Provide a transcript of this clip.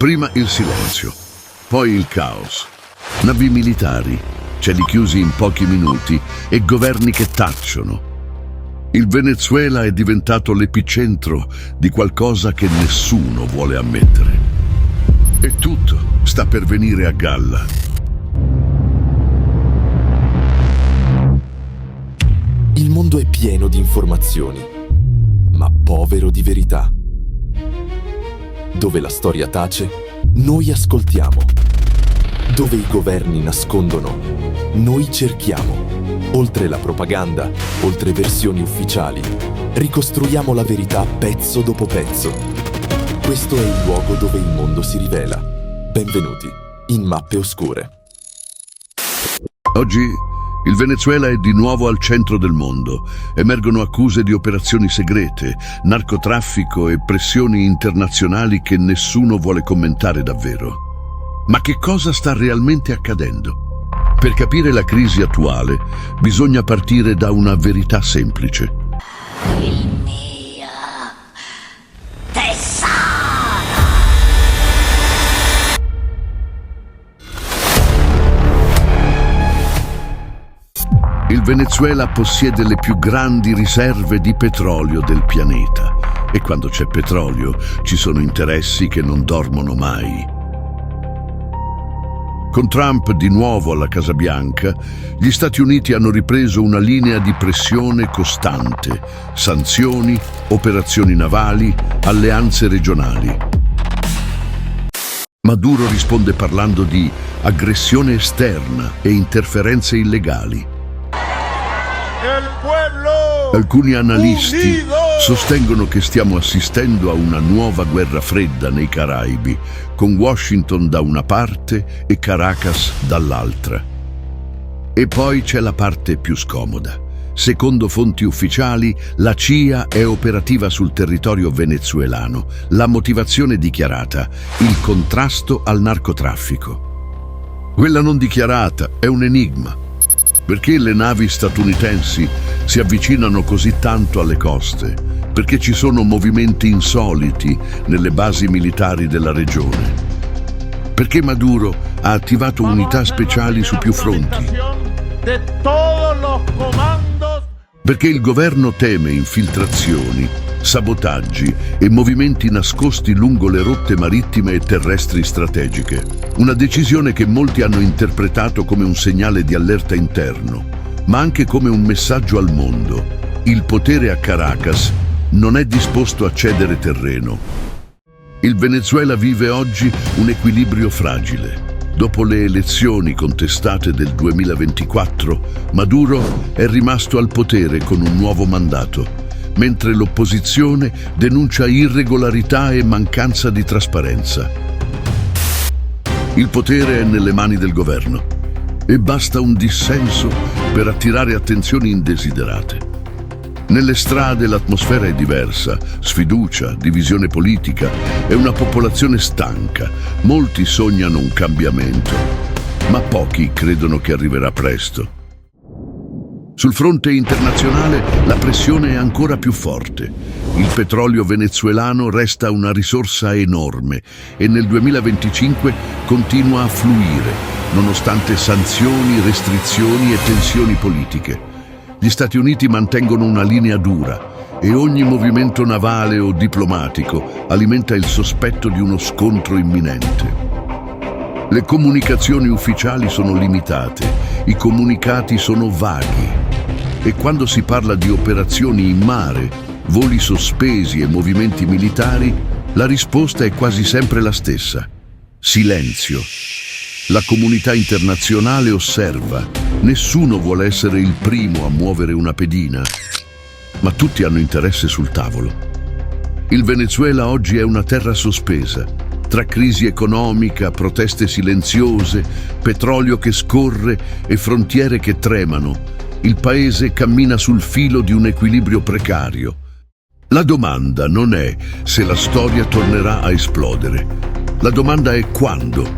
Prima il silenzio, poi il caos. Navi militari, cieli chiusi in pochi minuti e governi che tacciono. Il Venezuela è diventato l'epicentro di qualcosa che nessuno vuole ammettere. E tutto sta per venire a galla. Il mondo è pieno di informazioni, ma povero di verità. Dove la storia tace, noi ascoltiamo. Dove i governi nascondono, noi cerchiamo. Oltre la propaganda, oltre versioni ufficiali, ricostruiamo la verità pezzo dopo pezzo. Questo è il luogo dove il mondo si rivela. Benvenuti in Mappe Oscure. Oggi il Venezuela è di nuovo al centro del mondo. Emergono accuse di operazioni segrete, narcotraffico e pressioni internazionali che nessuno vuole commentare davvero. Ma che cosa sta realmente accadendo? Per capire la crisi attuale, bisogna partire da una verità semplice. Il mio tesoro! Il Venezuela possiede le più grandi riserve di petrolio del pianeta. E quando c'è petrolio, ci sono interessi che non dormono mai. Con Trump di nuovo alla Casa Bianca, gli Stati Uniti hanno ripreso una linea di pressione costante: sanzioni, operazioni navali, alleanze regionali. Maduro risponde parlando di aggressione esterna e interferenze illegali. Alcuni analisti sostengono che stiamo assistendo a una nuova guerra fredda nei Caraibi, con Washington da una parte e Caracas dall'altra. E poi c'è la parte più scomoda. Secondo fonti ufficiali, la CIA è operativa sul territorio venezuelano. La motivazione dichiarata: il contrasto al narcotraffico. Quella non dichiarata è un enigma. Perché le navi statunitensi si avvicinano così tanto alle coste? Perché ci sono movimenti insoliti nelle basi militari della regione? Perché Maduro ha attivato unità speciali su più fronti? Perché il governo teme infiltrazioni, sabotaggi e movimenti nascosti lungo le rotte marittime e terrestri strategiche. Una decisione che molti hanno interpretato come un segnale di allerta interno, ma anche come un messaggio al mondo. Il potere a Caracas non è disposto a cedere terreno. Il Venezuela vive oggi un equilibrio fragile. Dopo le elezioni contestate del 2024, Maduro è rimasto al potere con un nuovo mandato, mentre l'opposizione denuncia irregolarità e mancanza di trasparenza. Il potere è nelle mani del governo e basta un dissenso per attirare attenzioni indesiderate. Nelle strade l'atmosfera è diversa: sfiducia, divisione politica e una popolazione stanca. Molti sognano un cambiamento, ma pochi credono che arriverà presto. Sul fronte internazionale la pressione è ancora più forte. Il petrolio venezuelano resta una risorsa enorme e nel 2025 continua a fluire, nonostante sanzioni, restrizioni e tensioni politiche. Gli Stati Uniti mantengono una linea dura e ogni movimento navale o diplomatico alimenta il sospetto di uno scontro imminente. Le comunicazioni ufficiali sono limitate, i comunicati sono vaghi e quando si parla di operazioni in mare, voli sospesi e movimenti militari, la risposta è quasi sempre la stessa: silenzio. La comunità internazionale osserva. Nessuno vuole essere il primo a muovere una pedina, ma tutti hanno interesse sul tavolo. Il Venezuela oggi è una terra sospesa, tra crisi economica, proteste silenziose, petrolio che scorre e frontiere che tremano. Il paese cammina sul filo di un equilibrio precario. La domanda non è se la storia tornerà a esplodere. La domanda è quando.